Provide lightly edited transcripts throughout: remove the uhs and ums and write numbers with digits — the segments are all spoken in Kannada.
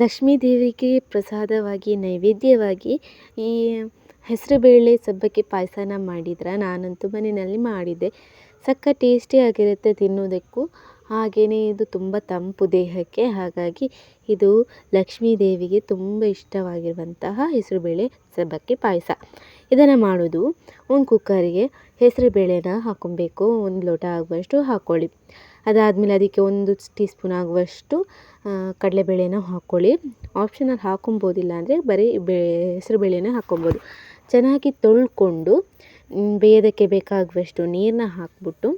ಲಕ್ಷ್ಮೀ ದೇವಿಗೆ ಪ್ರಸಾದವಾಗಿ ನೈವೇದ್ಯವಾಗಿ ಈ ಹೆಸರುಬೇಳೆ ಸಬ್ಬಕ್ಕಿ ಪಾಯಸನ ಮಾಡಿದ್ರೆ ನಾನಂತೂ ಮನೆಯಲ್ಲಿ ಮಾಡಿದ್ದೆ. ಸಕ್ಕ ಟೇಸ್ಟಿಯಾಗಿರುತ್ತೆ ತಿನ್ನೋದಕ್ಕೂ. ಹಾಗೆಯೇ ಇದು ತುಂಬ ತಂಪು ದೇಹಕ್ಕೆ. ಹಾಗಾಗಿ ಇದು ಲಕ್ಷ್ಮೀ ದೇವಿಗೆ ತುಂಬ ಇಷ್ಟವಾಗಿರುವಂತಹ ಹೆಸರುಬೇಳೆ ಸಬ್ಬಕ್ಕಿ ಪಾಯಸ. ಇದನ್ನು ಮಾಡೋದು, ಒಂದು ಕುಕ್ಕರಿಗೆ ಹೆಸರುಬೇಳೆನ ಹಾಕ್ಕೊಬೇಕು. 1 ಲೋಟ ಆಗುವಷ್ಟು ಹಾಕ್ಕೊಳ್ಳಿ. ಅದಾದಮೇಲೆ ಅದಕ್ಕೆ 1 ಟೀ ಸ್ಪೂನ್ ಆಗುವಷ್ಟು ಕಡಲೆಬೇಳೆನ ಹಾಕ್ಕೊಳ್ಳಿ. ಆಪ್ಷನಲ್ ಹಾಕೊಬೋದಿಲ್ಲ ಅಂದರೆ ಬರೀ ಹೆಸರುಬೇಳೆನ ಹಾಕ್ಕೊಬೋದು. ಚೆನ್ನಾಗಿ ತೊಳ್ಕೊಂಡು ಬೇಯೋದಕ್ಕೆ ಬೇಕಾಗುವಷ್ಟು ನೀರನ್ನ ಹಾಕ್ಬಿಟ್ಟು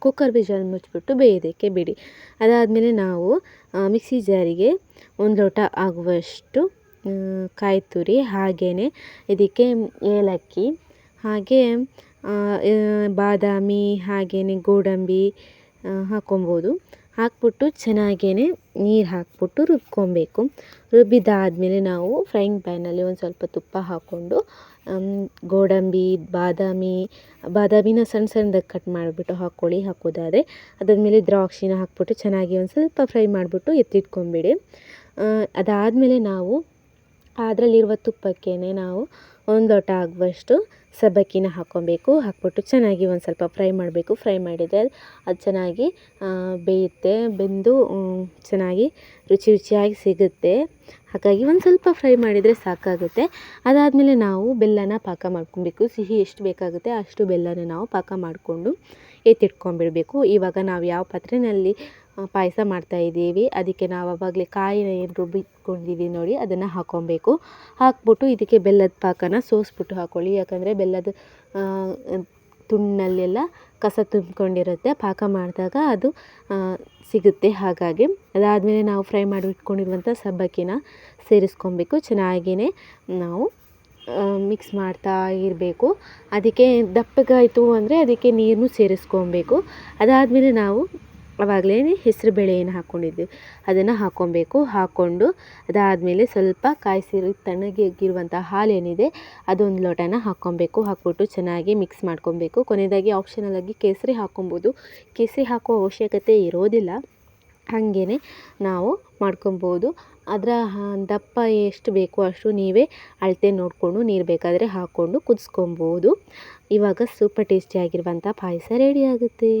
ಕುಕ್ಕರ್ ವಿಷಲ್ ಮುಚ್ಚಿಬಿಟ್ಟು ಬೇಯೋದಕ್ಕೆ ಬಿಡಿ. ಅದಾದಮೇಲೆ ನಾವು ಮಿಕ್ಸಿ ಜಾರಿಗೆ 1 ಲೋಟ ಆಗುವಷ್ಟು ಕಾಯಿ ತುರಿ, ಹಾಗೆಯೇ ಇದಕ್ಕೆ ಏಲಕ್ಕಿ, ಹಾಗೆ ಬಾದಾಮಿ, ಹಾಗೆಯೇ ಗೋಡಂಬಿ ಹಾಕ್ಕೊಬೋದು. ಹಾಕ್ಬಿಟ್ಟು ಚೆನ್ನಾಗೇ ನೀರು ಹಾಕ್ಬಿಟ್ಟು ರುಬ್ಕೊಬೇಕು. ರುಬ್ಬಿದ್ದಾದಮೇಲೆ ನಾವು ಫ್ರೈಯಿಂಗ್ ಪ್ಯಾನಲ್ಲಿ ಒಂದು ಸ್ವಲ್ಪ ತುಪ್ಪ ಹಾಕ್ಕೊಂಡು ಗೋಡಂಬಿ, ಬಾದಾಮಿನ ಸಣ್ಣ ಸಣ್ಣದಾಗಿ ಕಟ್ ಮಾಡಿಬಿಟ್ಟು ಹಾಕೋದಾದರೆ ಅದಾದಮೇಲೆ ದ್ರಾಕ್ಷಿನ ಹಾಕ್ಬಿಟ್ಟು ಚೆನ್ನಾಗಿ ಒಂದು ಸ್ವಲ್ಪ ಫ್ರೈ ಮಾಡಿಬಿಟ್ಟು ಎತ್ತಿಟ್ಕೊಂಬಿಡಿ. ಅದಾದಮೇಲೆ ನಾವು ಅದರಲ್ಲಿರುವ ತುಪ್ಪಕ್ಕೇ ನಾವು 1 ಲೋಟ ಆಗುವಷ್ಟು ಸಬ್ಬಕ್ಕಿನ ಹಾಕ್ಕೊಬೇಕು. ಹಾಕ್ಬಿಟ್ಟು ಚೆನ್ನಾಗಿ ಒಂದು ಸ್ವಲ್ಪ ಫ್ರೈ ಮಾಡಬೇಕು. ಫ್ರೈ ಮಾಡಿದರೆ ಅದು ಚೆನ್ನಾಗಿ ಬೇಯುತ್ತೆ. ಬೆಂದು ಚೆನ್ನಾಗಿ ರುಚಿಯಾಗಿ ಸಿಗುತ್ತೆ. ಹಾಗಾಗಿ ಒಂದು ಸ್ವಲ್ಪ ಫ್ರೈ ಮಾಡಿದರೆ ಸಾಕಾಗುತ್ತೆ. ಅದಾದಮೇಲೆ ನಾವು ಬೆಲ್ಲನ ಪಾಕ ಮಾಡ್ಕೊಬೇಕು. ಸಿಹಿ ಎಷ್ಟು ಬೇಕಾಗುತ್ತೆ ಅಷ್ಟು ಬೆಲ್ಲನ ನಾವು ಪಾಕ ಮಾಡಿಕೊಂಡು ಎತ್ತಿಟ್ಕೊಂಡ್ಬಿಡಬೇಕು. ಇವಾಗ ನಾವು ಯಾವ ಪಾತ್ರೆಯಲ್ಲಿ ಪಾಯಸ ಮಾಡ್ತಾಯಿದ್ದೀವಿ ಅದಕ್ಕೆ ನಾವು ಆವಾಗಲೇ ಕಾಯಿನ ಏನು ರುಬ್ಬಿಟ್ಕೊಂಡಿದ್ದೀವಿ ನೋಡಿ ಅದನ್ನು ಹಾಕ್ಕೊಬೇಕು. ಹಾಕ್ಬಿಟ್ಟು ಇದಕ್ಕೆ ಬೆಲ್ಲದ ಪಾಕನ ಸೋಸ್ಬಿಟ್ಟು ಹಾಕ್ಕೊಳ್ಳಿ. ಯಾಕಂದರೆ ಬೆಲ್ಲದ ತುಂಡಲ್ಲೆಲ್ಲ ಕಸ ತುಂಬಿಕೊಂಡಿರುತ್ತೆ. ಪಾಕ ಮಾಡಿದಾಗ ಅದು ಸಿಗುತ್ತೆ. ಹಾಗಾಗಿ ಅದಾದಮೇಲೆ ನಾವು ಫ್ರೈ ಮಾಡಿ ಇಟ್ಕೊಂಡಿರುವಂಥ ಸಬ್ಬಕ್ಕಿನ ಸೇರಿಸ್ಕೊಬೇಕು. ಚೆನ್ನಾಗಿಯೇ ನಾವು ಮಿಕ್ಸ್ ಮಾಡ್ತಾ ಇರಬೇಕು. ಅದಕ್ಕೆ ದಪ್ಪಗಾಯಿತು ಅಂದರೆ ಅದಕ್ಕೆ ನೀರನ್ನು ಸೇರಿಸ್ಕೊಬೇಕು. ಅದಾದಮೇಲೆ ನಾವು ಆವಾಗಲೇ ಹೆಸರುಬೇಳೆ ಏನು ಹಾಕ್ಕೊಂಡಿದ್ದೀವಿ ಅದನ್ನು ಹಾಕ್ಕೊಬೇಕು. ಹಾಕ್ಕೊಂಡು ಅದಾದಮೇಲೆ ಸ್ವಲ್ಪ ಕಾಯಿಸಿರೋ ತಣ್ಣಗಿರುವಂಥ ಹಾಲೇನಿದೆ ಅದೊಂದು ಲೋಟನ ಹಾಕ್ಕೊಬೇಕು. ಹಾಕ್ಬಿಟ್ಟು ಚೆನ್ನಾಗಿ ಮಿಕ್ಸ್ ಮಾಡ್ಕೊಬೇಕು. ಕೊನೆಯದಾಗಿ ಆಪ್ಷನಲಾಗಿ ಕೇಸರಿ ಹಾಕ್ಕೊಬೋದು. ಕೇಸರಿ ಹಾಕೋ ಅವಶ್ಯಕತೆ ಇರೋದಿಲ್ಲ. ಹಾಗೇ ನಾವು ಮಾಡ್ಕೊಬೋದು. ಅದರ ದಪ್ಪ ಎಷ್ಟು ಬೇಕೋ ಅಷ್ಟು ನೀವೇ ಅಳತೆ ನೋಡಿಕೊಂಡು ನೀರು ಬೇಕಾದರೆ ಹಾಕ್ಕೊಂಡು ಕುದಿಸ್ಕೊಬೋದು. ಇವಾಗ ಸೂಪರ್ ಟೇಸ್ಟಿಯಾಗಿರುವಂಥ ಪಾಯಸ ರೆಡಿ ಆಗುತ್ತೆ.